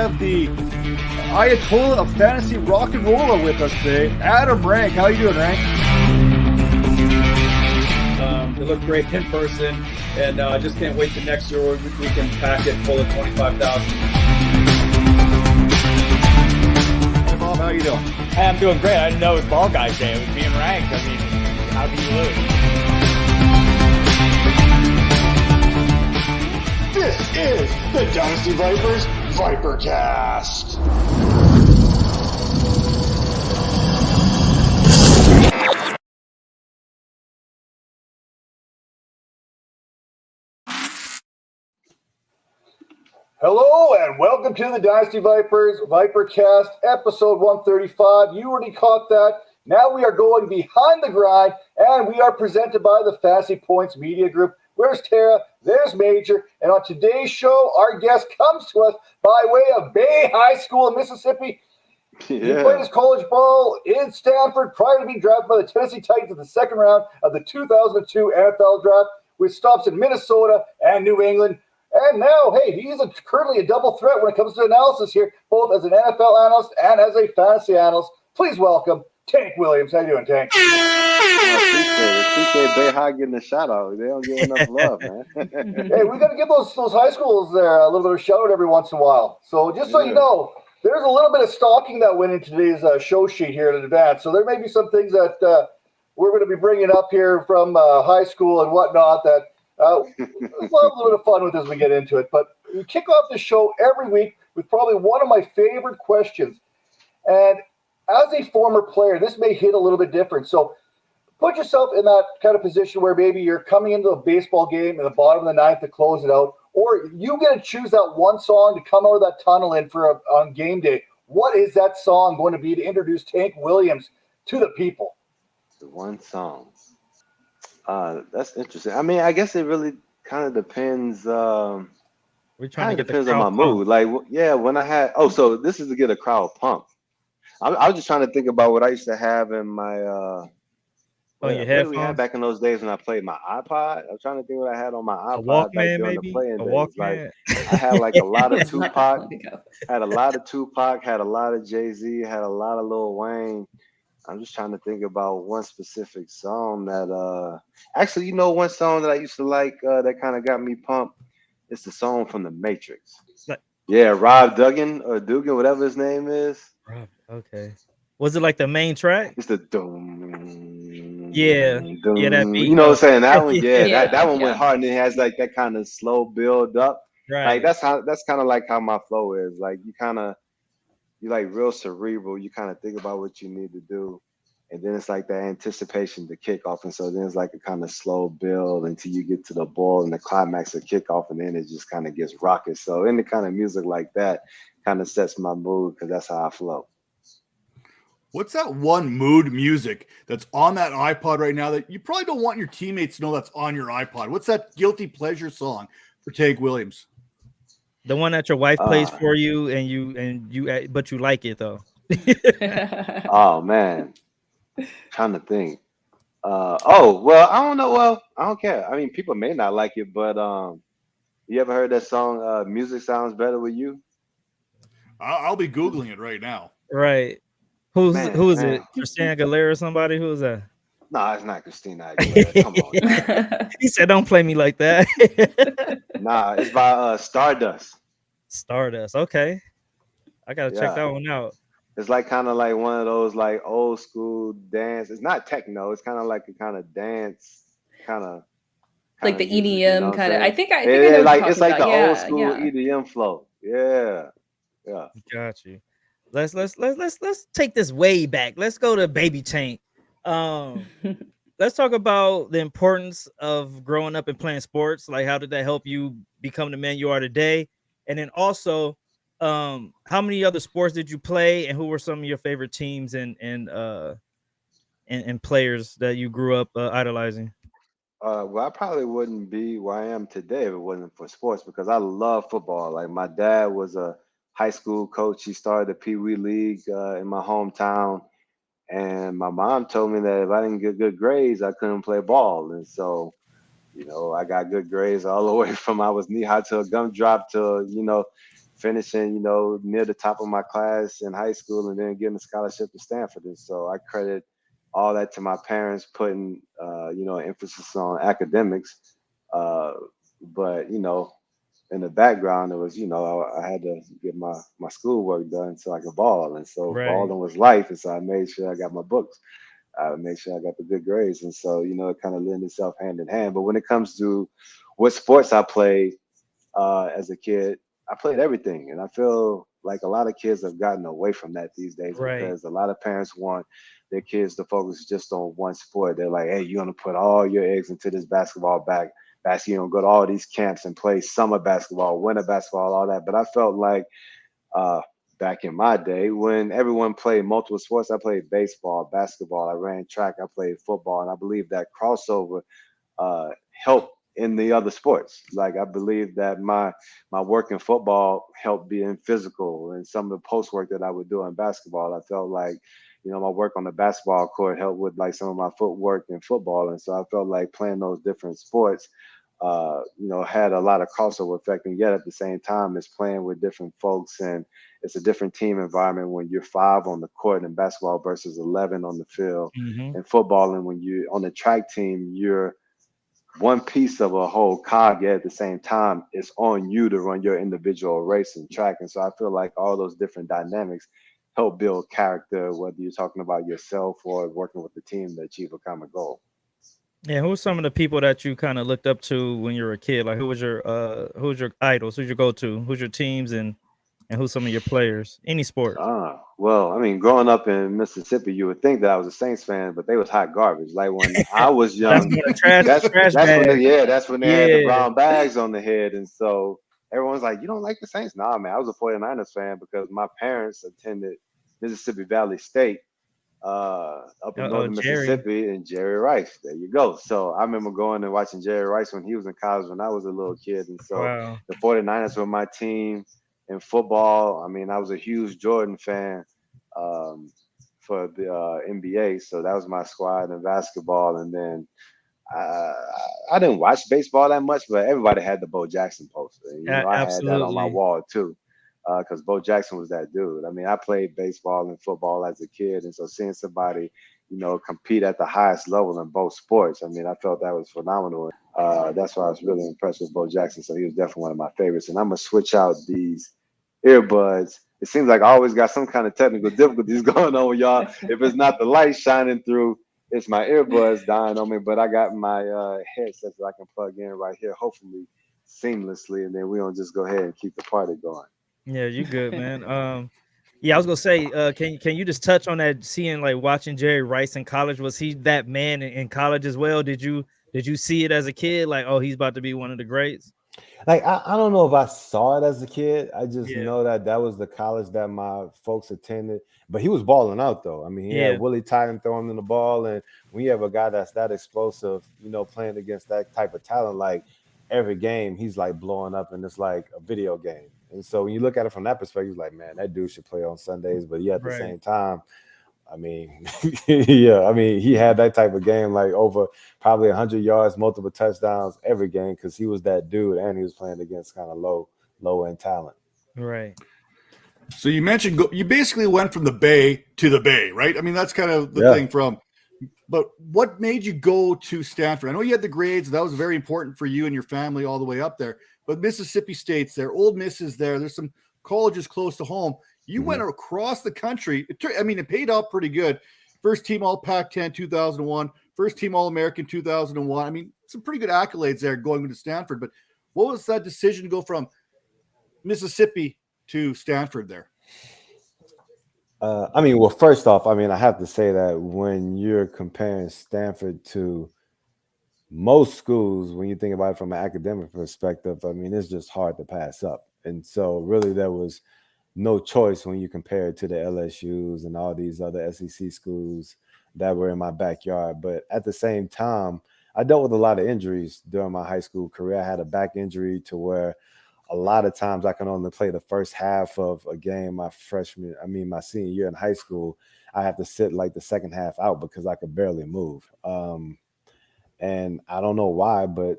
have the Ayatollah of fantasy rock and roller with us today, Adam Rank. How you doing, Rank? They look great in person, and I just can't wait till next year where we can pack it full of 25,000. Hey, Bob, how you doing? Hey, I'm doing great. I didn't know it was Ball Guys Day. It was being ranked. I mean, how do you lose? This is the Dynasty Vipers Vipercast. Hello and welcome to the Dynasty Vipers Vipercast, episode 135. You already caught that. Now we are going behind the grind, and we are presented by the Fantasy Points Media Group. Where's Tara? There's Major. And on today's show, our guest comes to us by way of Bay High School in Mississippi. He played his college ball in Stanford prior to being drafted by the Tennessee Titans in the second round of the 2002 NFL Draft, with stops in Minnesota and New England. And now, hey, he's currently a double threat when it comes to analysis here, both as an NFL analyst and as a fantasy analyst. Please welcome Tank Williams. How you doing, Tank? Appreciate Bay High getting a shout out. They don't get enough love, man. Hey, we got to give those high schools there a little bit of a shout out every once in a while. So just so you know, there's a little bit of stalking that went into today's show sheet here in advance. So there may be some things that we're going to be bringing up here from high school and whatnot that we'll have a little bit of fun with as we get into it. But we kick off the show every week with probably one of my favorite questions. And as a former player, this may hit a little bit different. So put yourself in that kind of position where maybe you're coming into a baseball game in the bottom of the ninth to close it out, or you get to choose that one song to come out of that tunnel in for on game day. What is that song going to be to introduce Tank Williams to the people? The one song. That's interesting. I mean, I guess it really kind of depends. Depends on my mood. Like, when I had. Oh, so this is to get a crowd pumped. I was just trying to think about what I used to have in my. Your headphones? We had back in those days when I played my iPod. I was trying to think what I had on my iPod. A Walkman, like, during maybe? The playing A days. Walkman? Like, I had like a lot of Tupac. Had a lot of Tupac. Had a lot of Jay-Z. Had a lot of Lil Wayne. I'm just trying to think about one specific song that actually, one song that I used to like that kind of got me pumped. It's the song from The Matrix. Rob Duggan or Dugan, whatever his name is. Okay. Was it like the main track? It's the That beat. You know what I'm saying? That one, that one went hard, and it has like that kind of slow build up. Right. Like that's kind of like how my flow is. Like you like real cerebral. You kind of think about what you need to do, and then it's like that anticipation to kick off, and so then it's like a kind of slow build until you get to the ball and the climax of kickoff, and then it just kind of gets rocket. So any kind of music like that kind of sets my mood because that's how I flow. What's that one mood music that's on that iPod right now that you probably don't want your teammates to know that's on your iPod? What's that guilty pleasure song for Tank Williams? The one that your wife plays for you, but you like it though. Oh man, trying to think. I don't know. Well, I don't care. I mean, people may not like it, but you ever heard that song? Music Sounds Better With You. I'll be Googling it right now. Right. Who is it? Christina Aguilera or somebody? Who is that? No, it's not Christina Aguilera. Come on. He said, "Don't play me like that." Nah, it's by Stardust. Stardust. Okay, I gotta check that one out. It's like kind of like one of those like old school dance. It's not techno. It's kind of like a kind of dance, kind of like the music, EDM kind of. I think I know like what it's you're like talking the about. old school EDM flow. Yeah. Got you. Let's take this way back. Let's go to Baby Tank. Let's talk about the importance of growing up and playing sports. Like, how did that help you become the man you are today? And then also, how many other sports did you play, and who were some of your favorite teams and players that you grew up idolizing? Well, I probably wouldn't be where I am today if it wasn't for sports, because I love football. Like, my dad was a high school coach. He started the Pee Wee League in my hometown. And my mom told me that if I didn't get good grades, I couldn't play ball. And so, I got good grades all the way from I was knee high to a gumdrop to, finishing, near the top of my class in high school and then getting a scholarship to Stanford. And so I credit all that to my parents putting, emphasis on academics. But, in the background, it was, I had to get my schoolwork done so I could ball. And so Right. balling was life. And so I made sure I got my books. I made sure I got the good grades. And so, it kind of lent itself hand in hand. But when it comes to what sports I played as a kid, I played everything. And I feel like a lot of kids have gotten away from that these days Right. because a lot of parents want their kids to focus just on one sport. They're like, hey, you're going to put all your eggs into this basketball, go to all these camps and play summer basketball, winter basketball, all that. But I felt like back in my day when everyone played multiple sports, I played baseball, basketball, I ran track, I played football. And I believe that crossover helped in the other sports. Like I believe that my work in football helped being physical, and some of the post work that I would do in basketball, I felt like, my work on the basketball court helped with like some of my footwork in football. And so I felt like playing those different sports, had a lot of crossover effect. And yet at the same time, it's playing with different folks, and it's a different team environment when you're 5 on the court in basketball versus 11 on the field in football. And when you're on the track team, you're one piece of a whole cog, yet at the same time, it's on you to run your individual race and track. And so I feel like all those different dynamics help build character, whether you're talking about yourself or working with the team to achieve a common goal. Yeah, who's some of the people that you kind of looked up to when you were a kid? Like who was your idols? Who's your go-to? Who's your teams and who's some of your players? Any sport. Well, I mean, growing up in Mississippi, you would think that I was a Saints fan, but they was hot garbage. Like when I was young, that's when they had the brown bags on the head. And so everyone's like, you don't like the Saints? Nah, man, I was a 49ers fan because my parents attended Mississippi Valley State up in northern Mississippi, and Jerry Rice. There you go. So I remember going and watching Jerry Rice when he was in college when I was a little kid. And so the 49ers were my team. In football, I mean, I was a huge Jordan fan for the NBA, so that was my squad. In basketball, and then I didn't watch baseball that much, but everybody had the Bo Jackson poster. I had that on my wall too, because Bo Jackson was that dude. I mean, I played baseball and football as a kid, and so seeing somebody, compete at the highest level in both sports, I mean, I felt that was phenomenal. That's why I was really impressed with Bo Jackson. So he was definitely one of my favorites. And I'm gonna switch out these earbuds. It seems like I always got some kind of technical difficulties going on with y'all. If it's not the light shining through, it's my earbuds dying on me. But I got my headset that I can plug in right here, hopefully seamlessly, and then we don't just go ahead and keep the party going. Yeah, you good, man. Yeah, I was gonna say, can you just touch on that? Seeing like watching Jerry Rice in college, was he that man in college as well? Did you see it as a kid? Like, oh, he's about to be one of the greats. Like I don't know if I saw it as a kid. I just know that was the college that my folks attended. But he was balling out though. I mean, he had Willie Titan throwing in the ball, and when you have a guy that's that explosive, playing against that type of talent, like every game he's like blowing up, and it's like a video game. And so when you look at it from that perspective, it's like, man, that dude should play on Sundays. But at the same time, I mean, he had that type of game, like over probably 100 yards, multiple touchdowns every game, because he was that dude, and he was playing against kind of low end talent. Right. So you mentioned you basically went from the Bay to the Bay, right? I mean, that's kind of the thing from. But what made you go to Stanford? I know you had the grades; that was very important for you and your family all the way up there. But Mississippi State's there, Ole Miss is there. There's some colleges close to home. You went across the country. It paid out pretty good. First team All Pac-10 2001, first team All American 2001. I mean, some pretty good accolades there going to Stanford. But what was that decision to go from Mississippi to Stanford there? Well, first off, I have to say that when you're comparing Stanford to most schools, when you think about it from an academic perspective, it's just hard to pass up. And so really there was no choice when you compare it to the LSUs and all these other SEC schools that were in my backyard. But at the same time, I dealt with a lot of injuries during my high school career. I had a back injury to where a lot of times I can only play the first half of a game my senior year in high school. I have to sit like the second half out because I could barely move. And I don't know why, but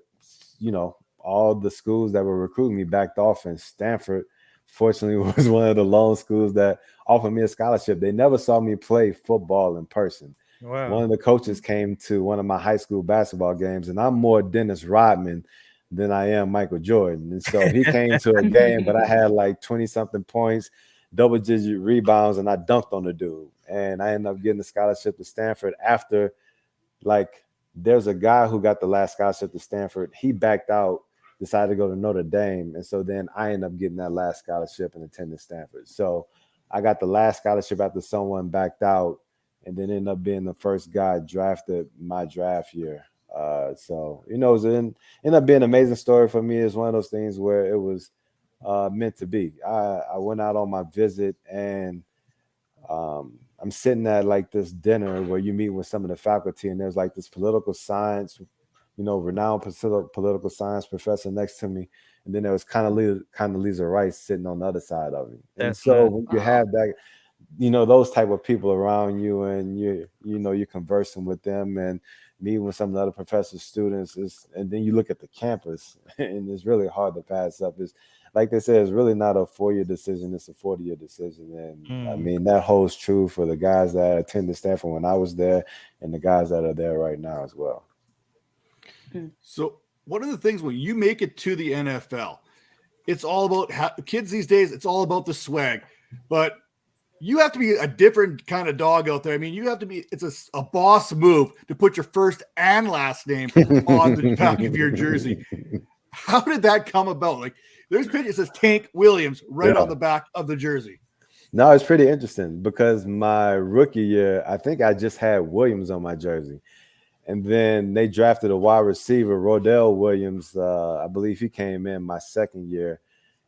all the schools that were recruiting me backed off, and Stanford fortunately was one of the lone schools that offered me a scholarship. They never saw me play football in person. Wow. One of the coaches came to one of my high school basketball games, and I'm more Dennis Rodman than I am Michael Jordan. And so he came to a game, but I had like 20-something points, double-digit rebounds, and I dunked on the dude. And I ended up getting a scholarship to Stanford after, like, there's a guy who got the last scholarship to Stanford. He backed out, decided to go to Notre Dame. And so then I ended up getting that last scholarship and attended Stanford. So I got the last scholarship after someone backed out, and then ended up being the first guy drafted my draft year. So, you know, it ended up being an amazing story for me. It's one of those things where it was meant to be. I went out on my visit, and I'm sitting at like this dinner where you meet with some of the faculty, and there's like this political science, you know, renowned political science professor next to me. And then there was Condoleezza Rice sitting on the other side of me. And That's so nice. when you have that, you know, those type of people around you, and you're conversing with them and meeting with some of the other professors, students, and then you look at the campus and it's really hard to pass up. It's like they said, it's really not a 4-year decision, it's a 40-year decision. And I mean, that holds true for the guys that attended Stanford when I was there and the guys that are there right now as well. So one of the things when you make it to the NFL, it's all about kids these days. It's all about the swag, but you have to be a different kind of dog out there. I mean, you have to be, it's a boss move to put your first and last name on the back of your jersey. How did that come about? Like, there's picture, it says Tank Williams right on the back of the jersey. No, it's pretty interesting because my rookie year, I think I just had Williams on my jersey. And then they drafted a wide receiver, Rodell Williams. I believe he came in my second year.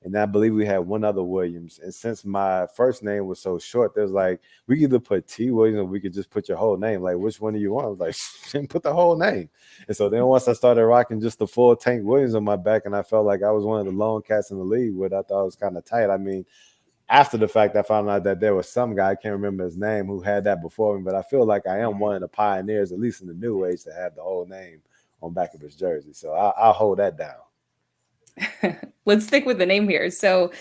And I believe we had one other Williams. And since my first name was so short, there's like, we could either put T Williams or we could just put your whole name. Like, which one do you want? I was like, put the whole name. And so then once I started rocking just the full Tank Williams on my back, and I felt like I was one of the lone cats in the league, what I thought was kind of tight. I mean, after the fact, I found out that there was some guy, I can't remember his name, who had that before me, but I feel like I am one of the pioneers, at least in the new age, to have the whole name on back of his jersey. So I'll hold that down. Let's stick with the name here. So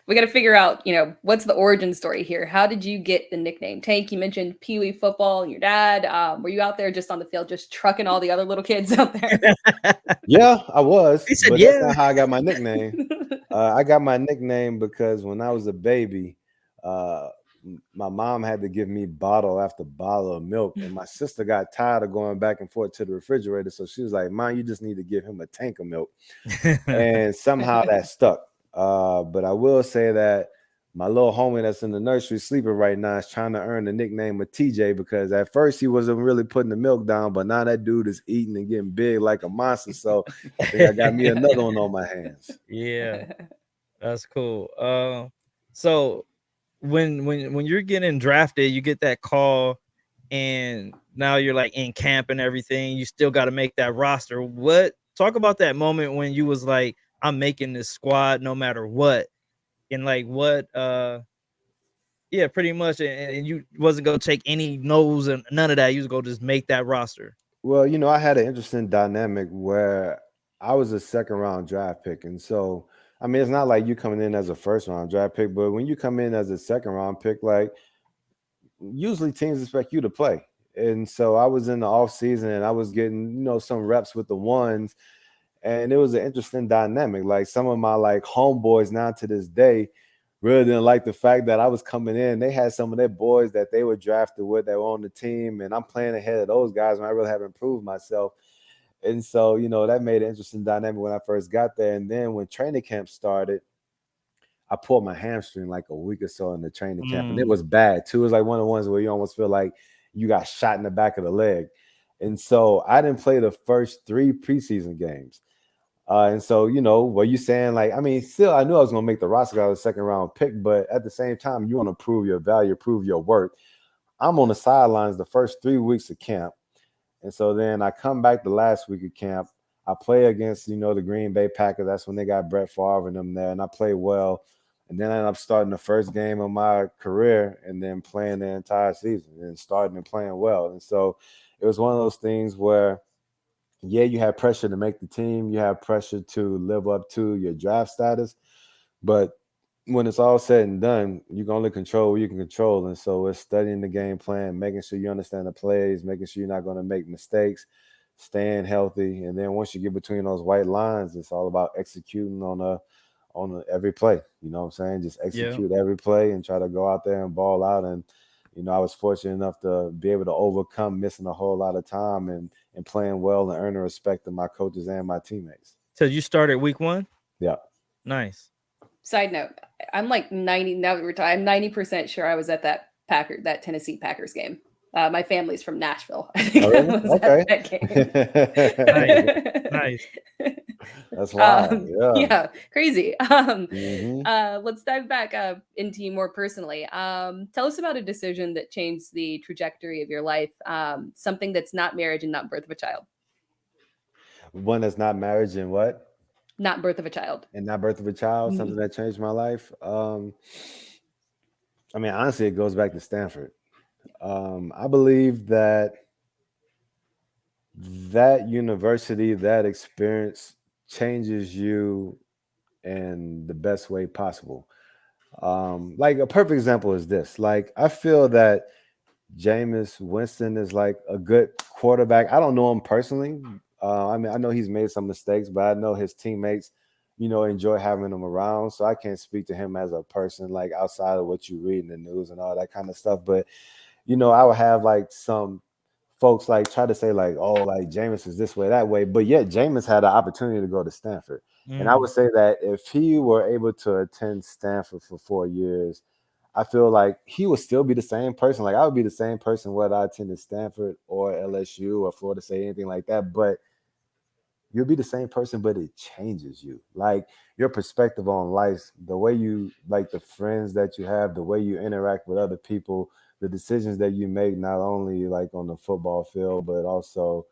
we got to figure out, you know, what's the origin story here? How did you get the nickname Tank? You mentioned Pee Wee football and your dad. Were you out there just on the field, just trucking all the other little kids out there? Yeah, I was. He said, but yeah. That's not how I got my nickname. I got my nickname because when I was a baby, my mom had to give me bottle after bottle of milk, and my sister got tired of going back and forth to the refrigerator, so she was like, "Mom, you just need to give him a tank of milk." And somehow that stuck. But I will say that my little homie that's in the nursery sleeping right now is trying to earn the nickname of TJ, because at first he wasn't really putting the milk down, but now that dude is eating and getting big like a monster. So I think I got me another one on my hands. Yeah, that's cool. So when you're getting drafted, you get that call, and now you're like in camp and everything. You still got to make that roster. Talk about that moment when you was like, I'm making this squad no matter what, and like what yeah, pretty much, and you wasn't gonna take any no's and none of that. You was gonna just make that roster. Well, you know, I had an interesting dynamic where I was a second round draft pick. And so, I mean, it's not like you coming in as a first round draft pick, but when you come in as a second round pick, like, usually teams expect you to play. And so I was in the off season and I was getting, you know, some reps with the ones, and it was an interesting dynamic. Like, some of my like homeboys now to this day really didn't like the fact that I was coming in. They had some of their boys that they were drafted with that were on the team, and I'm playing ahead of those guys when I really haven't proved myself. And so, you know, that made an interesting dynamic when I first got there. And then when training camp started, I pulled my hamstring like a week or so in the training camp, and it was bad too. It was like one of the ones where you almost feel like you got shot in the back of the leg. And so I didn't play the first 3 preseason games. And so, you know, what you saying, like, I mean, still, I knew I was going to make the roster because I was a second round pick, but at the same time, you want to prove your value, prove your worth. I'm on the sidelines the first 3 weeks of camp. And so then I come back the last week of camp. I play against, you know, the Green Bay Packers. That's when they got Brett Favre and them there, and I play well. And then I ended up starting the first game of my career and then playing the entire season and starting and playing well. And so it was one of those things where, yeah, you have pressure to make the team. You have pressure to live up to your draft status. But when it's all said and done, you can only control what you can control. And so it's studying the game plan, making sure you understand the plays, making sure you're not going to make mistakes, staying healthy. And then once you get between those white lines, it's all about executing every play. You know what I'm saying? Just Yeah. execute every play and try to go out there and ball out. And, I was fortunate enough to be able to overcome missing a whole lot of time and playing well and earn the respect of my coaches and my teammates. So you started week 1? Yeah. Nice. Side note, I'm like 90 now that we're talking, I'm 90% sure I was at that Tennessee Packers game. My family's from Nashville. I think I was Okay. at that game. Nice. That's wild. Yeah, crazy. Mhm. Let's dive back into you more personally. Tell us about a decision that changed the trajectory of your life. Something that's not marriage and not birth of a child. One that's not marriage and what? Not birth of a child. And not birth of a child, something that changed my life. I mean, honestly, it goes back to Stanford. I believe that university, that experience changes you in the best way possible. Like a perfect example is this. Like, I feel that Jameis Winston is like a good quarterback. I don't know him personally. I mean, I know he's made some mistakes, but I know his teammates, enjoy having him around. So I can't speak to him as a person, like outside of what you read in the news and all that kind of stuff. But, I would have like some folks like try to say like, oh, like Jameis is this way, that way. But yet Jameis had an opportunity to go to Stanford. And I would say that if he were able to attend Stanford for 4 years, I feel like he would still be the same person. Like I would be the same person whether I attended Stanford or LSU or Florida State, anything like that. But you'll be the same person, but it changes you. Like your perspective on life, the way you like the friends that you have, the way you interact with other people, the decisions that you make, not only like on the football field, but also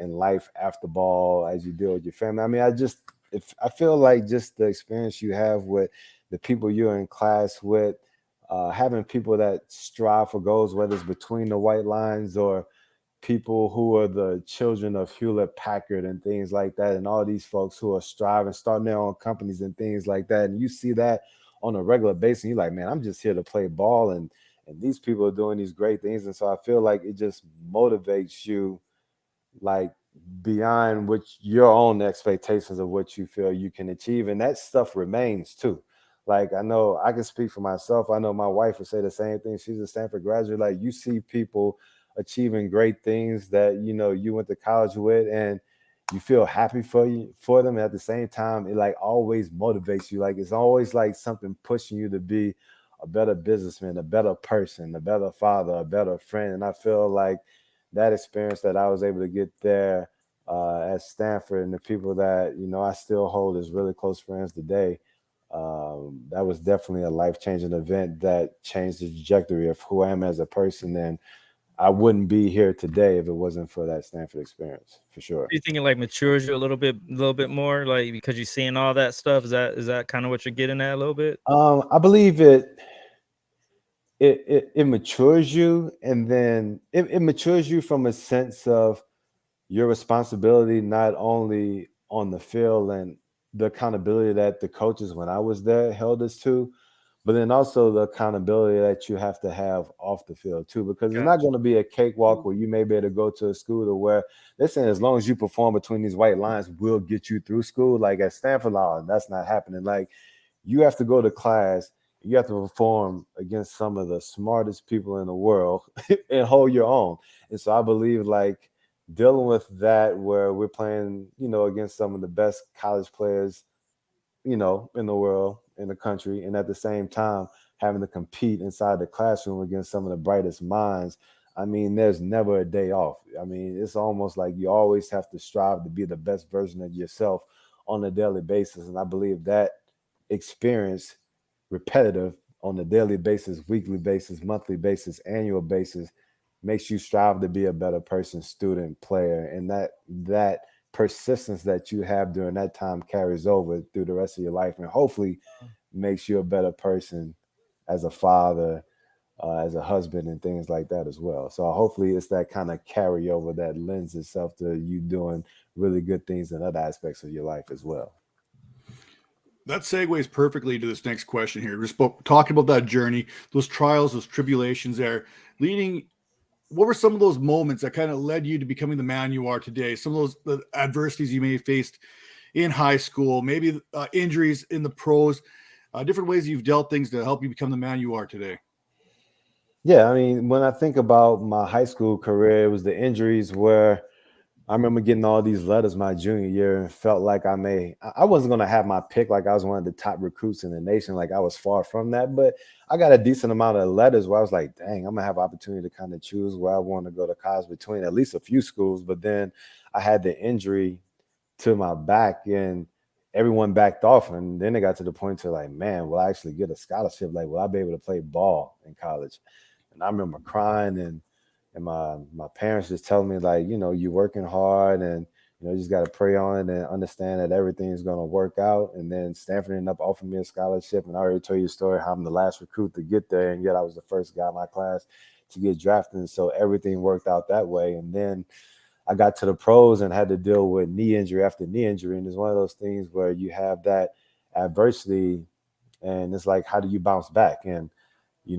in life after ball as you deal with your family. I mean, I feel like just the experience you have with the people you're in class with, having people that strive for goals, whether it's between the white lines or people who are the children of Hewlett Packard and things like that, and all these folks who are striving, starting their own companies and things like that. And you see that on a regular basis, and you're like, man, I'm just here to play ball, and these people are doing these great things. And so I feel like it just motivates you, like beyond which your own expectations of what you feel you can achieve. And that stuff remains too. Like I know I can speak for myself. I know my wife would say the same thing. She's a Stanford graduate. Like you see people achieving great things that you went to college with, and you feel happy for them. At the same time, it like always motivates you. Like it's always like something pushing you to be a better businessman, a better person, a better father, a better friend. And I feel like that experience that I was able to get there at Stanford, and the people that I still hold as really close friends today, that was definitely a life-changing event that changed the trajectory of who I am as a person. And I wouldn't be here today if it wasn't for that Stanford experience, for sure. You think it like matures you a little bit more, like because you're seeing all that stuff? Is that kind of what you're getting at a little bit? I believe it matures you, and then it matures you from a sense of your responsibility, not only on the field and the accountability that the coaches when I was there held us to, but then also the accountability that you have to have off the field too, because it's not going to be a cakewalk where you may be able to go to a school to where they're saying as long as you perform between these white lines, we'll get you through school. Like at Stanford Law, that's not happening. Like you have to go to class, you have to perform against some of the smartest people in the world and hold your own. And so I believe like dealing with that where we're playing, against some of the best college players, in the world, in the country, and at the same time having to compete inside the classroom against some of the brightest minds. I mean, there's never a day off. I mean, it's almost like you always have to strive to be the best version of yourself on a daily basis. And I believe that experience, repetitive on a daily basis, weekly basis, monthly basis, annual basis, makes you strive to be a better person, student, player. And that persistence that you have during that time carries over through the rest of your life, and hopefully makes you a better person as a father, as a husband, and things like that as well. So hopefully it's that kind of carryover that lends itself to you doing really good things in other aspects of your life as well. That segues perfectly to this next question here. We're talking about that journey, those trials, those tribulations there, leading. What were some of those moments that kind of led you to becoming the man you are today? Some of those the adversities you may have faced in high school, maybe injuries in the pros, different ways you've dealt things to help you become the man you are today. Yeah, I mean, when I think about my high school career, it was the injuries where I remember getting all these letters my junior year and felt like I wasn't going to have my pick like I was one of the top recruits in the nation. Like I was far from that, but I got a decent amount of letters where I was like, dang, I'm going to have opportunity to kind of choose where I want to go to college between at least a few schools. But then I had the injury to my back and everyone backed off. And then it got to the point to like, man, will I actually get a scholarship? Like, will I be able to play ball in college? And I remember crying and my parents just telling me like, you're working hard and you just got to pray on it and understand that everything is going to work out. And then Stanford ended up offering me a scholarship. And I already told you a story how I'm the last recruit to get there, and yet I was the first guy in my class to get drafted. And so everything worked out that way. And then I got to the pros and had to deal with knee injury after knee injury. And it's one of those things where you have that adversity and it's like, how do you bounce back? And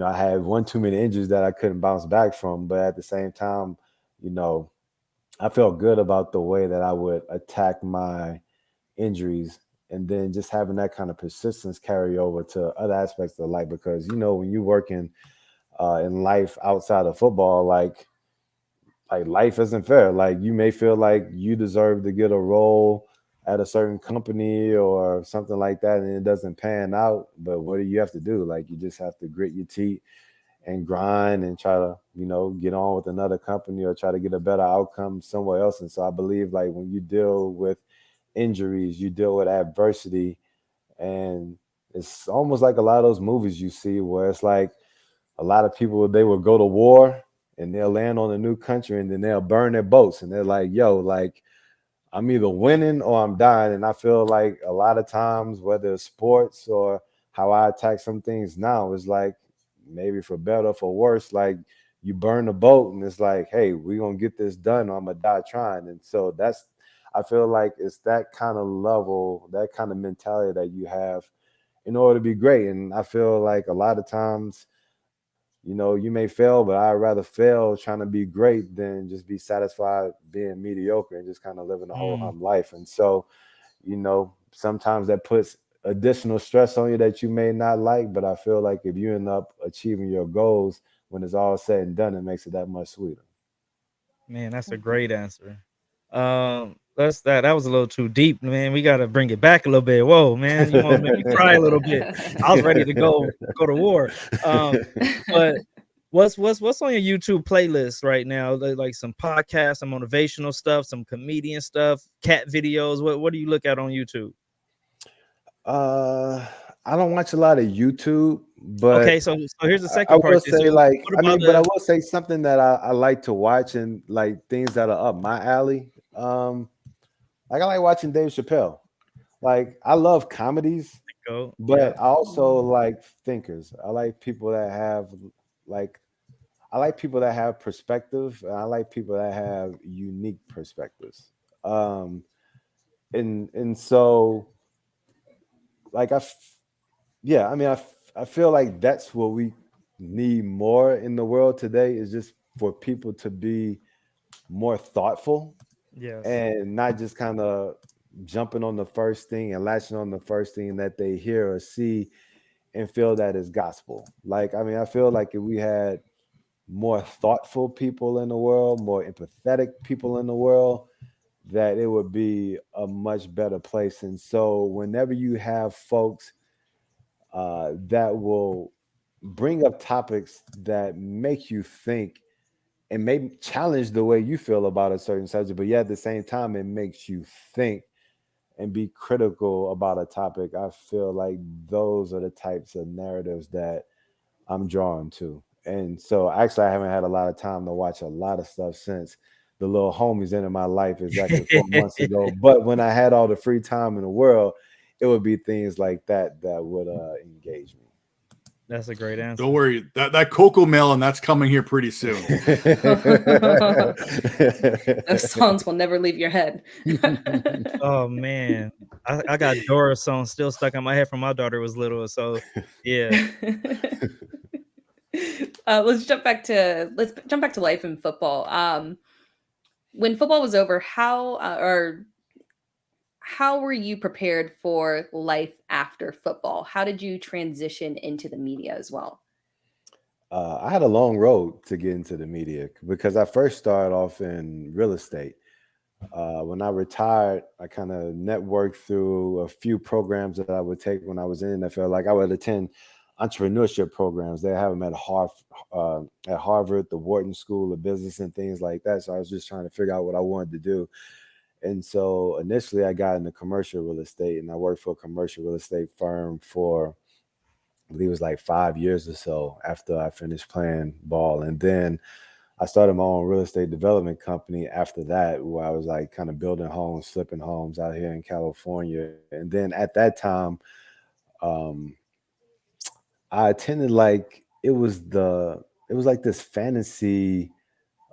I had one too many injuries that I couldn't bounce back from, but at the same time, I felt good about the way that I would attack my injuries, and then just having that kind of persistence carry over to other aspects of life. Because when you're working in life outside of football, like life isn't fair. Like you may feel like you deserve to get a role at a certain company or something like that, and it doesn't pan out. But what do you have to do? Like you just have to grit your teeth and grind and try to, get on with another company or try to get a better outcome somewhere else. And so I believe like when you deal with injuries, you deal with adversity, and it's almost like a lot of those movies you see where it's like a lot of people, they will go to war and they'll land on a new country and then they'll burn their boats. And they're like, yo, like, I'm either winning or I'm dying. And I feel like a lot of times, whether it's sports or how I attack some things now, is like maybe for better or for worse, like you burn the boat and it's like, hey, we're going to get this done or I'm going to die trying. And so I feel like it's that kind of level, that kind of mentality that you have in order to be great. And I feel like a lot of times, you may fail, but I'd rather fail trying to be great than just be satisfied being mediocre and just kind of living a whole hum life. And so, sometimes that puts additional stress on you that you may not like, but I feel like if you end up achieving your goals, when it's all said and done, it makes it that much sweeter. Man, that's a great answer. That was a little too deep, man. We got to bring it back a little bit. Whoa, man, you want to make me cry a little bit. I was ready to go to war. But what's on your YouTube playlist right now? Like some podcasts, some motivational stuff, some comedian stuff, cat videos. What do you look at on YouTube? I don't watch a lot of YouTube, but okay. So here's the I second part. will say like, but I the will say something that I like to watch and like things that are up my alley. Like I like watching Dave Chappelle. Like I love comedies, but I also like thinkers. I like people that have perspective, and I like people that have unique perspectives. And so like I feel like that's what we need more in the world today, is just for people to be more thoughtful. Yes. And not just kind of jumping on the first thing and latching on the first thing that they hear or see and feel that is gospel. Like, I feel like if we had more thoughtful people in the world, more empathetic people in the world, that it would be a much better place. And so whenever you have folks that will bring up topics that make you think and maybe challenge the way you feel about a certain subject, but yet at the same time, it makes you think and be critical about a topic, I feel like those are the types of narratives that I'm drawn to. And so actually, I haven't had a lot of time to watch a lot of stuff since the little homies entered my life exactly 4 months ago. But when I had all the free time in the world, it would be things like that would engage me. That's a great answer. Don't worry, that cocoa melon, that's coming here pretty soon. Those songs will never leave your head. Oh man, I got Dora's song still stuck in my head from my daughter was little. So yeah. Let's jump back to life in football. When football was over, how were you prepared for life after football? How did you transition into the media as well? I had a long road to get into the media because I first started off in real estate. When I retired, I kind of networked through a few programs that I would take when I was in NFL. Like I would attend entrepreneurship programs. They have them at Harvard, the Wharton School of Business and things like that. So I was just trying to figure out what I wanted to do. And so initially I got into commercial real estate, and I worked for a commercial real estate firm for, I believe it was like 5 years or so after I finished playing ball. And then I started my own real estate development company after that, where I was like kind of building homes, flipping homes out here in California. And then at that time, I attended it was like this fantasy,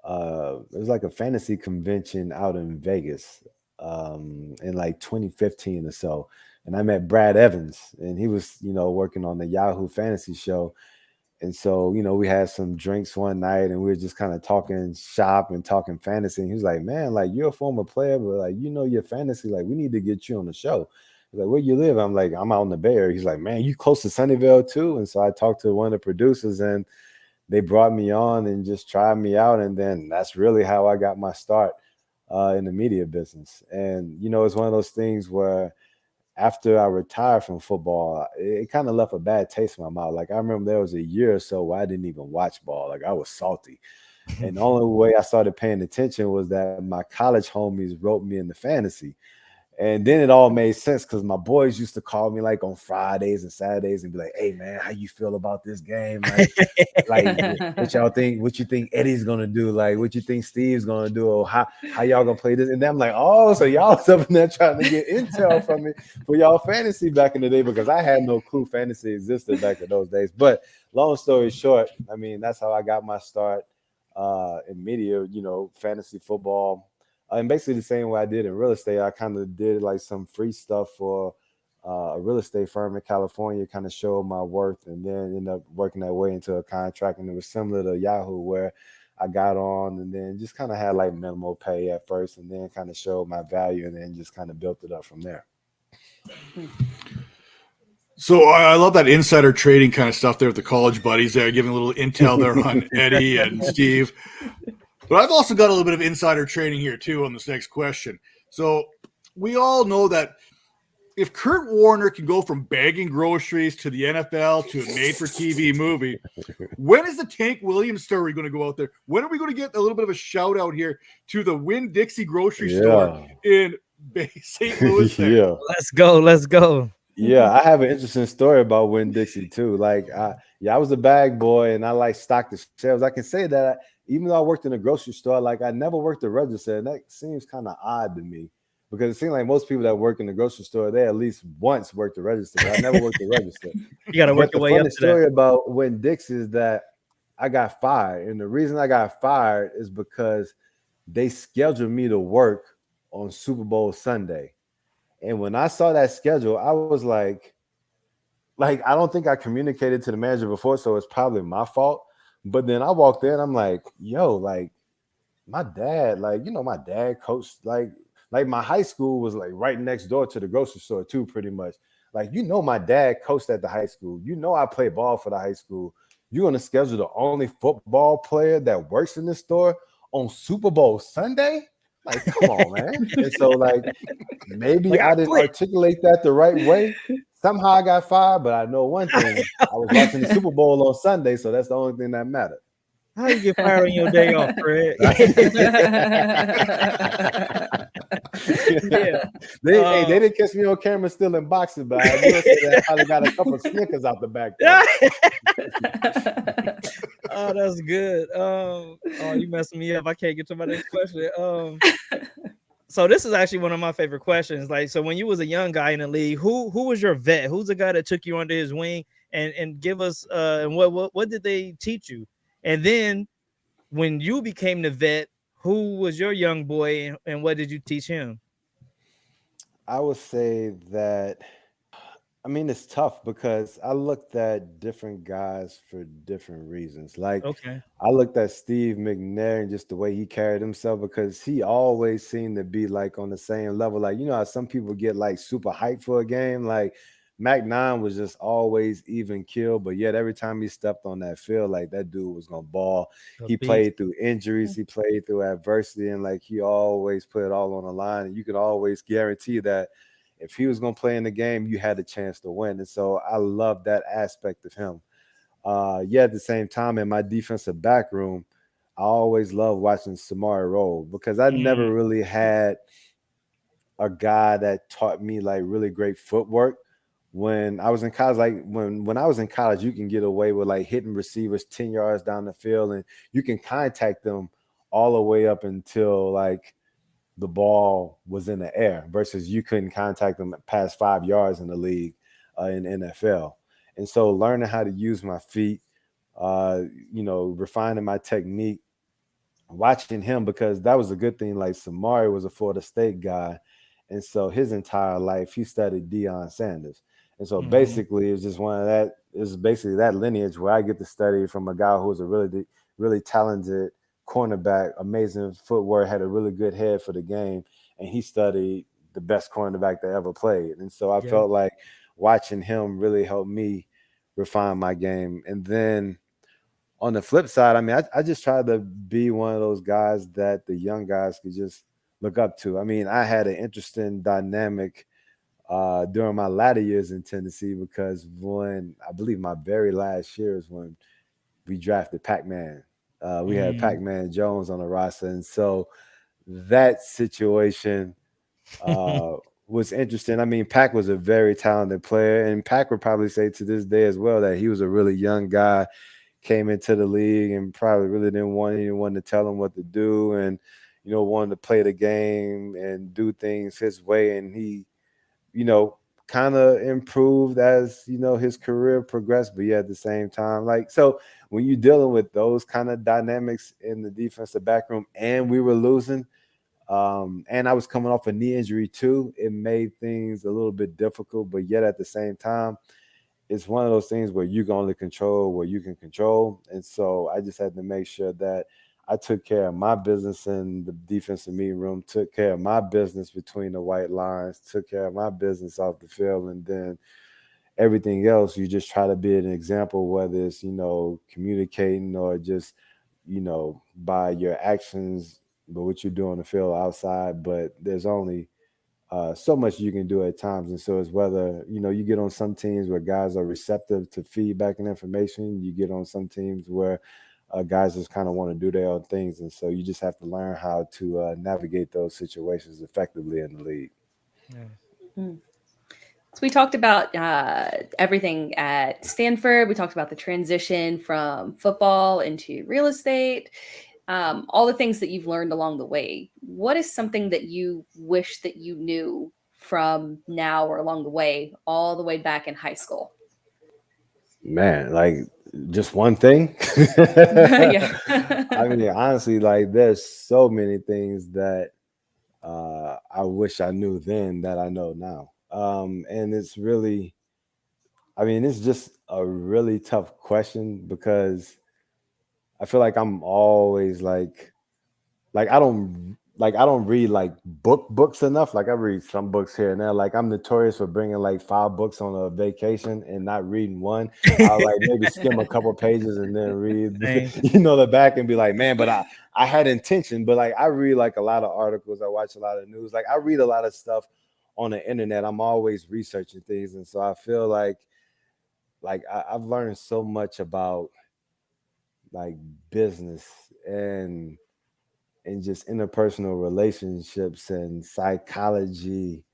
it was like a fantasy convention out in Vegas in like 2015 or so. And I met Brad Evans, and he was, working on the Yahoo Fantasy show. And so, we had some drinks one night, and we were just kind of talking shop and talking fantasy. And he was like, man, like, you're a former player, but like, your fantasy, like, we need to get you on the show. He's like, where you live? I'm like, I'm out in the Bay Area. He's like, man, you close to Sunnyvale too? And so I talked to one of the producers, and they brought me on and just tried me out. And then that's really how I got my start in the media business. And, it's one of those things where after I retired from football, it kind of left a bad taste in my mouth. Like I remember there was a year or so where I didn't even watch ball. Like I was salty. And the only way I started paying attention was that my college homies wrote me into fantasy. And then it all made sense because my boys used to call me like on Fridays and Saturdays and be like, hey man, how you feel about this game? Like what y'all think, what you think Eddie's gonna do? Like what you think Steve's gonna do? Or how y'all gonna play this? And then I'm like, oh, so y'all was up in there trying to get intel from me for y'all fantasy back in the day, because I had no clue fantasy existed back in those days. But long story short, I mean, that's how I got my start in media, fantasy football. And basically the same way I did in real estate, I kind of did like some free stuff for a real estate firm in California, kind of showed my worth, and then ended up working that way into a contract. And it was similar to Yahoo, where I got on and then just kind of had like minimal pay at first, and then kind of showed my value, and then just kind of built it up from there. So I love that insider trading kind of stuff there with the college buddies there, giving a little intel there on Eddie and Steve. But I've also got a little bit of insider trading here, too, on this next question. So we all know that if Kurt Warner can go from bagging groceries to the NFL to a made-for-TV movie, when is the Tank Williams story going to go out there? When are we going to get a little bit of a shout-out here to the Winn-Dixie grocery store in St. Louis? Yeah. Let's go. Yeah, I have an interesting story about Winn-Dixie, too. Like, I was a bag boy, and I stocked the shelves. I can say that even though I worked in a grocery store, like I never worked the register, and that seems kind of odd to me, because it seems like most people that work in the grocery store, they at least once worked the register. But I never worked the register. You got to work your way up to that. The funny story about Winn-Dixie is that I got fired, and the reason I got fired is because they scheduled me to work on Super Bowl Sunday. And when I saw that schedule, I was like, I don't think I communicated to the manager before, so it's probably my fault. But then I walked in, I'm like, yo, like my dad, my dad coached, like my high school was like right next door to the grocery store too, pretty much. Like, my dad coached at the high school. I played ball for the high school. You're going to schedule the only football player that works in the store on Super Bowl Sunday? Like, come on, man. And so, maybe I didn't articulate that the right way. Somehow I got fired, but I know one thing. I was watching the Super Bowl on Sunday, so that's the only thing that mattered. How you get fired on your day off, Fred? They didn't catch me on camera still in boxing, but I will say that I probably got a couple of Snickers out the back there. Oh, that's good. Oh, you messing me up. I can't get to my next question. So this is actually one of my favorite questions. Like, so when you was a young guy in the league, who was your vet? Who's the guy that took you under his wing and give us and what did they teach you? And then when you became the vet, who was your young boy and what did you teach him? I would say that, I mean, it's tough because I looked at different guys for different reasons. Like, Okay. I looked at Steve McNair and just the way he carried himself because he always seemed to be like on the same level. Like, you know how some people get like super hyped for a game? Like, Mac 9 was just always even kill, but yet every time he stepped on that field, like that dude was gonna ball. A He beast. played through injuries, he played through adversity, and like he always put it all on the line. And you could always guarantee that if he was gonna play in the game, you had a chance to win. And so I love that aspect of him. Yeah, at the same time, in my defensive back room, I always love watching Samari roll because I Mm, never really had a guy that taught me like really great footwork. When I was in college, like when I was in college, you can get away with like hitting receivers 10 yards down the field and you can contact them all the way up until like the ball was in the air versus you couldn't contact them past 5 yards in the league in NFL. And so learning how to use my feet, uh, refining my technique, watching him because that was a good thing. Like Samari was a Florida State guy, and so his entire life he studied Deion Sanders, and so mhm. basically it's just one of that. It's basically that lineage where I get to study from a guy who was a really talented cornerback, amazing footwork, had a really good head for the game, and he studied the best cornerback that ever played. And so I Yeah. felt like watching him really helped me refine my game, and then on the flip side, I mean, I just try to be one of those guys that the young guys could just look up to. I mean, I had an interesting dynamic during my latter years in Tennessee because when I believe my very last year is when we drafted Pac-Man. We had Mm. Pac-Man Jones on the roster, and so that situation uh, was interesting. I mean, Pac was a very talented player, and Pac would probably say to this day as well that he was a really young guy, came into the league and probably really didn't want anyone to tell him what to do and wanted to play the game and do things his way, and he you know kind of improved as his career progressed. But yeah, at the same time, like, so when you're dealing with those kind of dynamics in the defensive back room and we were losing, and I was coming off a knee injury too, it made things a little bit difficult. But yet at the same time, it's one of those things where you can only control what you can control. And so I just had to make sure that I took care of my business in the defensive meeting room, took care of my business between the white lines, took care of my business off the field. And then everything else, you just try to be an example, whether it's, communicating or just, by your actions, but what you do on the field outside. But there's only so much you can do at times. And so it's whether, you get on some teams where guys are receptive to feedback and information. You get on some teams where guys just kind of want to do their own things. And so you just have to learn how to navigate those situations effectively in the league. Nice. Mm. So we talked about everything at Stanford. We talked about the transition from football into real estate, all the things that you've learned along the way. What is something that you wish that you knew from now or along the way, all the way back in high school? Man, like just one thing. Yeah. I mean, honestly, like there's so many things that I wish I knew then that I know now. And it's really, I mean, it's just a really tough question because I feel like I'm always like I don't read like books enough. Like I read some books here and there. Like I'm notorious for bringing like 5 books on a vacation and not reading one. I'll like maybe skim a couple pages and then read Same. the back and be like, man, but I had intention. But like I read like a lot of articles. I watch a lot of news. Like I read a lot of stuff on the internet. I'm always researching things, and so I feel like I've learned so much about like business and just interpersonal relationships and psychology.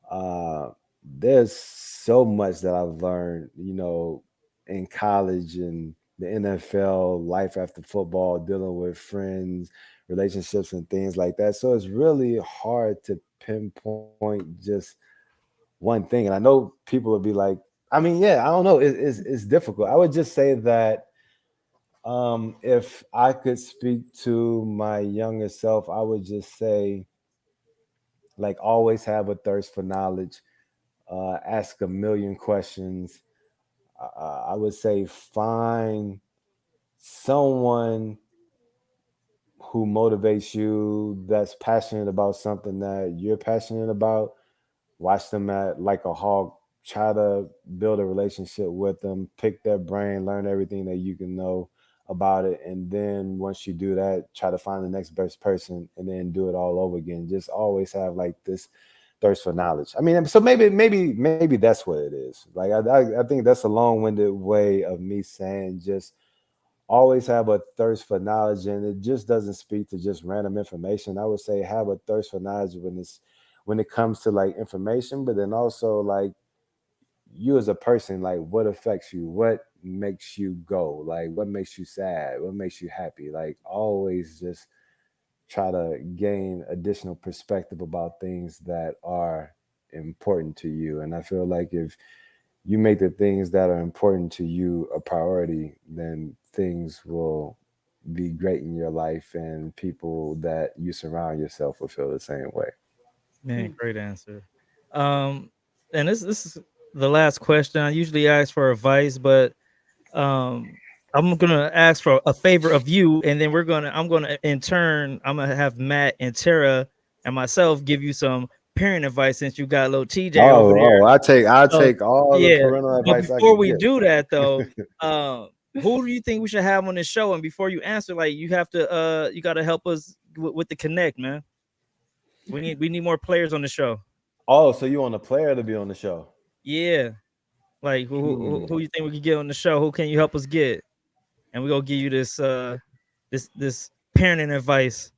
Uh, there's so much that I've learned, in college and the NFL, life after football, dealing with friends, relationships, and things like that. So it's really hard to pinpoint just one thing. And I know people would be like, I mean, yeah, I don't know. It's difficult. I would just say that if I could speak to my younger self, I would just say, like, always have a thirst for knowledge, ask a million questions. I would say find someone who motivates you, that's passionate about something that you're passionate about. Watch them at like a hawk. Try to build a relationship with them, pick their brain, learn everything that you can know about it. And then once you do that, try to find the next best person and then do it all over again. Just always have like this thirst for knowledge. I mean, so maybe that's what it is. Like I think that's a long-winded way of me saying just always have a thirst for knowledge, and it just doesn't speak to just random information. I would say have a thirst for knowledge when it comes to like information, but then also like you as a person, like what affects you, what makes you go, like what makes you sad, what makes you happy. Like always just try to gain additional perspective about things that are important to you. And I feel like if you make the things that are important to you a priority, then things will be great in your life, and people that you surround yourself will feel the same way. Man, great answer. Um, and this is the last question. I usually ask for advice, but um, I'm gonna ask for a favor of you, and then I'm gonna in turn, I'm gonna have Matt and Tara and myself give you some parent advice since you got little TJ over there. I So take all the yeah, parental but advice I before can we get. do that though, who do you think we should have on this show? And before you answer, like you have to, you got to help us with the connect, man. We need more players on the show. Oh, so you want a player to be on the show? Yeah, like Hmm. who you think we could get on the show? Who can you help us get? And we gonna give you this this parenting advice.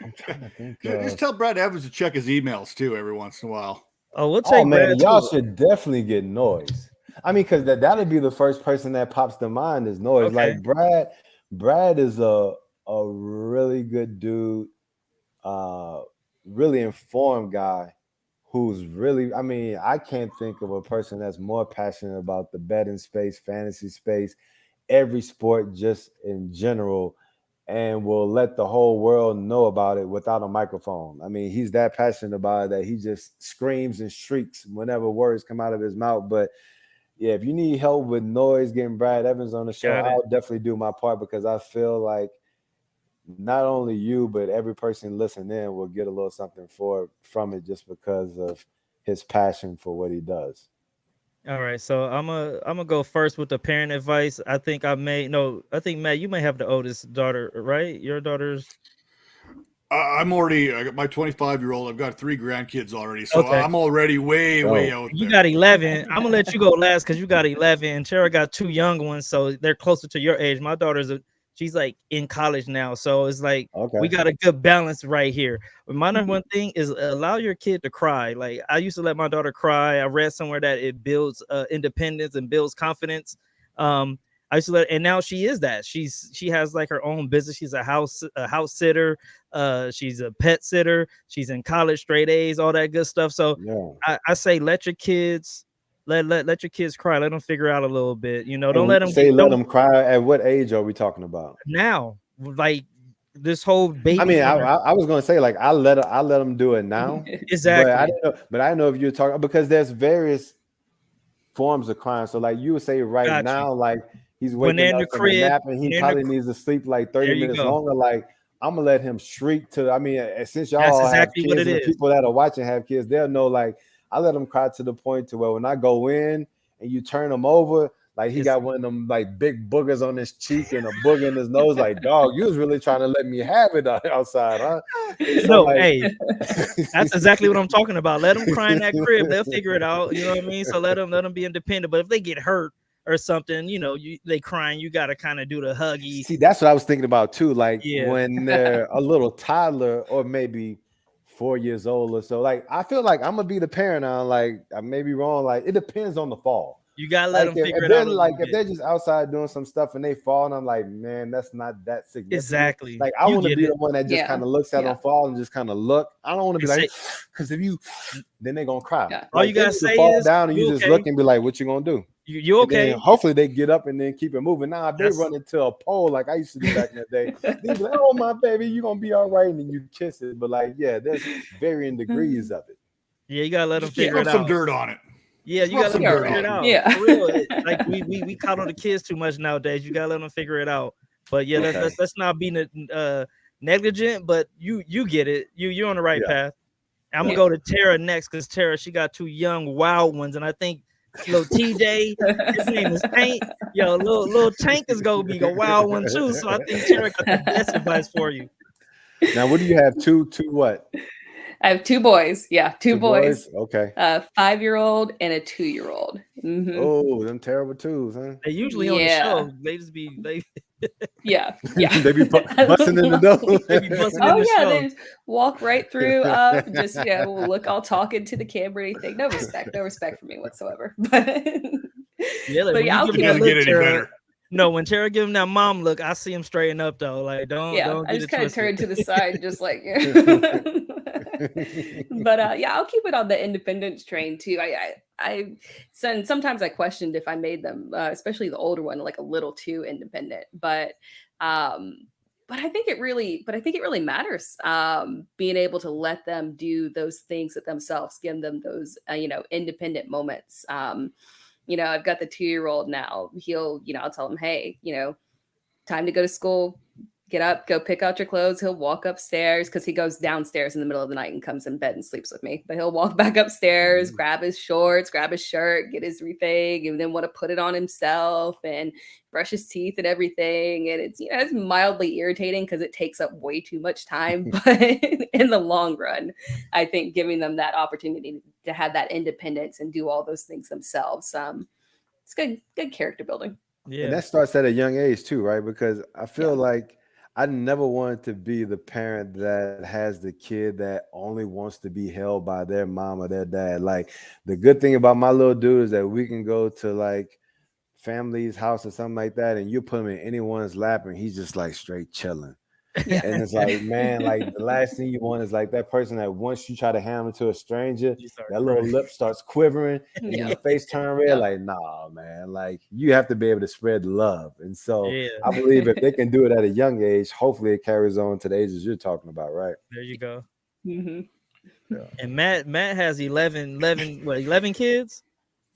I'm trying to think Just of. tell Brad Evans to check his emails too every once in a while. Oh, we'll Oh take man, Brad y'all too. should definitely get Noise. I mean, because that'll be the first person that pops to mind is Noise. Okay, Like Brad is a really good dude, uh, really informed guy who's really. I mean, I can't think of a person that's more passionate about the betting space, fantasy space, every sport just in general, and will let the whole world know about it without a microphone. I mean, he's that passionate about it that he just screams and shrieks whenever words come out of his mouth. But yeah, if you need help with Noise, getting Brad Evans on the show, got it. I'll definitely do my part because I feel like not only you, but every person listening in will get a little something from it just because of his passion for what he does. All right, so I'm gonna go first with the parent advice. I think I may no, I think Matt, you may have the oldest daughter, right? Your daughter's I got my 25-year-old. I've got 3 grandkids already, so okay. I'm already way So out You there. got 11. I'm gonna let you go last because you got 11, and Tara got two young ones, so they're closer to your age. My she's like in college now, so it's like we okay. got a good balance right here. But my number one thing is allow your kid to cry. Like I used to let my daughter cry. I read somewhere that it builds independence and builds confidence. Um, I used to let, and now she is that. She has like her own business. She's a house sitter. She's a pet sitter. She's in college, straight A's, all that good stuff. So Yeah. I say let your kids let your kids cry. Let them figure out a little bit. And Don't when let you them say get let don't them cry, at what age are we talking about? now like this whole I baby mean, I, formula. I I was gonna say like I let them do it now, but I Exactly. didn't know. But I didn't know if you're talking because there's various forms of crime. So like you would say right Got you. now, like he's When they're waking in up the from a crib, nap and when he they're in the probably needs to sleep like there 30 you minutes go. longer. Like I'm gonna let him shriek to. I mean, since y'all That's all have exactly what kids it and the is. people that are watching have kids, they'll know. Like I let him cry to the point to where when I go in and you turn him over, like he It's got one of them like big boogers on his cheek and a booger in his nose. Like dog, you was really trying to let me have it outside, huh? And so no, like. hey, that's exactly what I'm talking about. Let them cry in that crib. They'll figure it out. You know what I mean? So let them be independent. But if they get hurt or something, they crying, you gotta kind of do the huggy. See, that's what I was thinking about too. Like Yeah, when they're a little toddler or maybe 4 years old or so. Like I feel like I'm gonna be the parent now. Like I may be wrong. Like it depends on the fall. You gotta let them figure it they're out. if they're just outside doing some stuff and they fall, and I'm like, man, that's not that significant. Exactly. Like I want to be the one that just kind of looks at them fall and just kind of look. I don't want to be like, because if you, then they're gonna cry. Yeah. All you gotta say fall is, down and you just look and be like, what you gonna do? You okay? Hopefully they get up and then keep it moving. Now if they run into a pole like I used to do back in the day, they be like, oh my baby, you're gonna be all right, and then you kiss it. But like, yeah, there's varying degrees of it. Yeah, you gotta let them Just figure it out. some dirt on it. Yeah, you gotta let them figure it out. Yeah. For real. Like we coddle the kids too much nowadays. You gotta let them figure it out. But yeah, let's not be negligent. But you get it. You're on the right path. I'm gonna go to Tara next because Tara, she got 2 young wild ones, and I think little TJ, his name is Tank. Yo, little Tank is gonna be a wild one too. So I think Tara got the best advice for you. Now, what do you have? Two what? I have 2 boys. Yeah, two boys. Okay. 5-year-old and a 2-year-old. Mm-hmm. Oh, them terrible twos, huh? They usually on the show. They just be Yeah. They be busting in the door. They be busting in the show. They just walk right through. Just look all talking to the camera. Anything. No respect for me whatsoever. But I'll keep doesn't get any better. No, when Tara give him that mom look, I see him straighten up though. Like don't. I just kind of turn to the side, just like. But I'll keep it on the independence train too. Sometimes I questioned if I made them, especially the older one, like a little too independent. But I think it really matters. Being able to let them do those things at themselves, give them those independent moments. I've got the 2-year-old now. He'll, I'll tell him, hey, time to go to school. Get up, go pick out your clothes. He'll walk upstairs because he goes downstairs in the middle of the night and comes in bed and sleeps with me. But he'll walk back upstairs, grab his shorts, grab his shirt, get his everything, and then want to put it on himself and brush his teeth and everything. And it's it's mildly irritating because it takes up way too much time. But in the long run, I think giving them that opportunity to have that independence and do all those things themselves, it's good character building. Yeah, and that starts at a young age too, right? Because I feel like I never wanted to be the parent that has the kid that only wants to be held by their mom or their dad. Like the good thing about my little dude is that we can go to like family's house or something like that, and you put him in anyone's lap and he's just like straight chilling. And it's like, man, like the last thing you want is like that person that once you try to hand him to a stranger, that little lip starts quivering and your face turn red. Like, nah, man, like you have to be able to spread love. And so I believe if they can do it at a young age, hopefully it carries on to the ages you're talking about, right? There you go. Mm-hmm. Yeah. And Matt has 11 kids?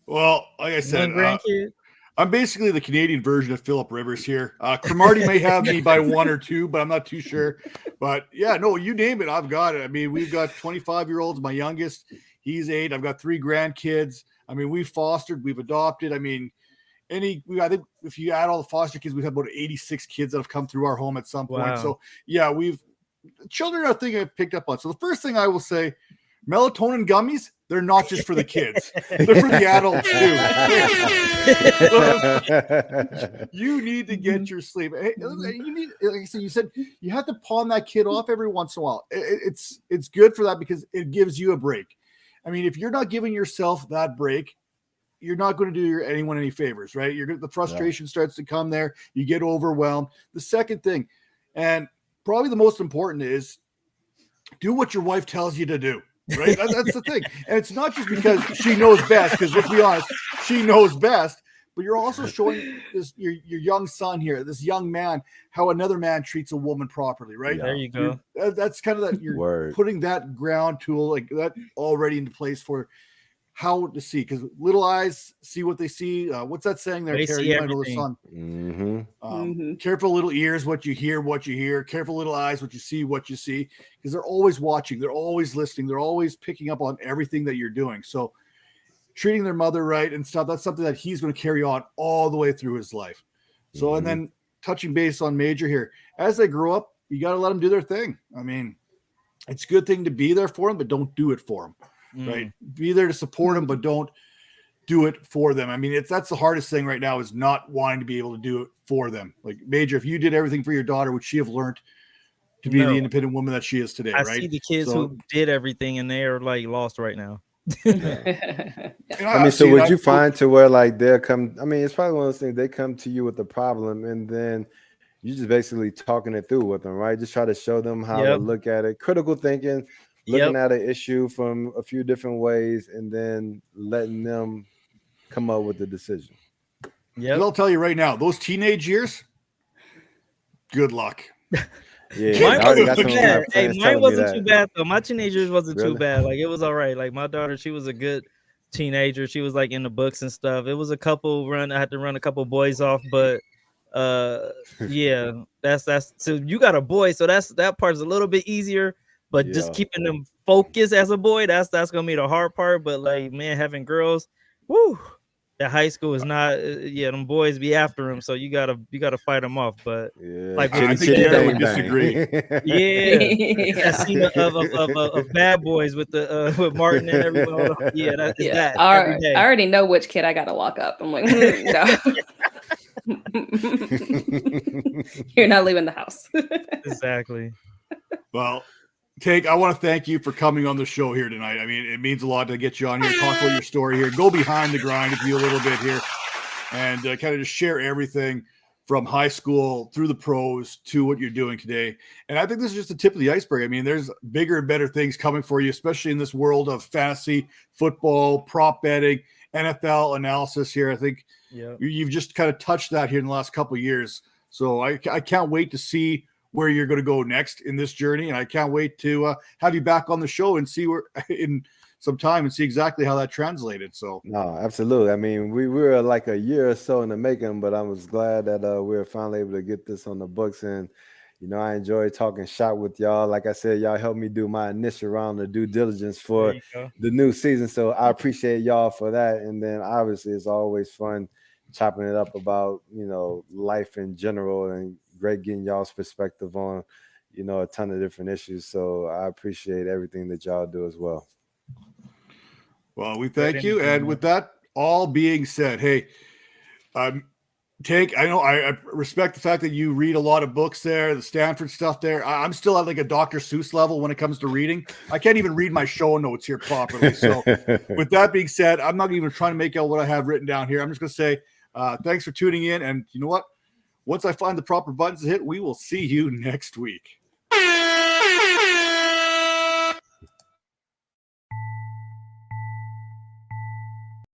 Well, like I said, grandkid. I'm basically the Canadian version of Philip Rivers here. Cromartie may have me by 1 or 2, but I'm not too sure. But yeah, no, you name it, I've got it. I mean, we've got 25-year-olds. My youngest, he's 8. I've got 3 grandkids. I mean, we've fostered, we've adopted. I mean, I think if you add all the foster kids, we've had about 86 kids that have come through our home at some point. Wow. So yeah, children are a thing I've picked up on. So the first thing I will say, melatonin gummies, they're not just for the kids. They're for the adults too. You need to get your sleep. You need, like I said, you said you have to pawn that kid off every once in a while. It's good for that because it gives you a break. I mean, if you're not giving yourself that break, you're not going to do anyone any favors, right? The frustration starts to come there. You get overwhelmed. The second thing, and probably the most important, is do what your wife tells you to do. Right, that's the thing, and it's not just because she knows best. Because let's be honest, she knows best. But you're also showing your young son here, this young man, how another man treats a woman properly. Right there, you go. That's kind of that. You're putting that ground tool like that already into place for how to see. Because little eyes see what they see. What's that saying there, Terry? You might know the son. Mm-hmm. Careful little ears, what you hear. Careful little eyes, what you see. Because they're always watching. They're always listening. They're always picking up on everything that you're doing. So treating their mother right and stuff, that's something that he's going to carry on all the way through his life. So, and then touching base on Major here, as they grow up, you got to let them do their thing. I mean, it's a good thing to be there for them, but don't do it for them. Right. Be there to support them, but don't do it for them. I mean, that's the hardest thing right now, is not wanting to be able to do it for them. Like Major, if you did everything for your daughter, would she have learned to be the independent woman that she is today? I right. see the kids who did everything and they are like lost right now. I mean, so would you find to where like they'll come? I mean, it's probably one of those things. They come to you with a problem, and then you just basically talking it through with them, right? Just try to show them how to look at it, critical thinking, looking at an issue from a few different ways, and then letting them come up with the decision. Yeah, I'll tell you right now, those teenage years, good luck. Yeah, mine wasn't too bad though. My teenagers wasn't too bad. Like it was all right. Like my daughter, she was a good teenager. She was like in the books and stuff. It was a couple I had to run a couple boys off, but yeah, that's so you got a boy, so that part's a little bit easier. But just keeping them focused as a boy, that's gonna be the hard part. But like, man, having girls, woo. The high school is not, them boys be after him, so you gotta fight them off. But like I think Gary would disagree. That scene of Bad Boys with with Martin and everyone. That. I already know which kid I gotta lock up. I'm like, no. You're not leaving the house. Exactly. Well, Tank, I want to thank you for coming on the show here tonight. I mean, it means a lot to get you on here, talk about your story here, go behind the grind with you a little bit here, and kind of just share everything from high school through the pros to what you're doing today. And I think this is just the tip of the iceberg. I mean, there's bigger and better things coming for you, especially in this world of fantasy football, prop betting, NFL analysis here. I think you've just kind of touched that here in the last couple of years. So I can't wait to see where you're going to go next in this journey. And I can't wait to have you back on the show and see where in some time and see exactly how that translated. So no, absolutely. I mean, we were like a year or so in the making, but I was glad that we were finally able to get this on the books. And, I enjoyed talking shop with y'all. Like I said, y'all helped me do my initial round of due diligence for the new season. So I appreciate y'all for that. And then obviously it's always fun chopping it up about, life in general, and great getting y'all's perspective on, a ton of different issues. So I appreciate everything that y'all do as well. Well, we thank you. And with that all being said, hey, Tank, I know I respect the fact that you read a lot of books there, the Stanford stuff there. I'm still at like a Dr. Seuss level when it comes to reading. I can't even read my show notes here properly. So with that being said, I'm not even trying to make out what I have written down here. I'm just going to say thanks for tuning in. And you know what? Once I find the proper buttons to hit, we will see you next week.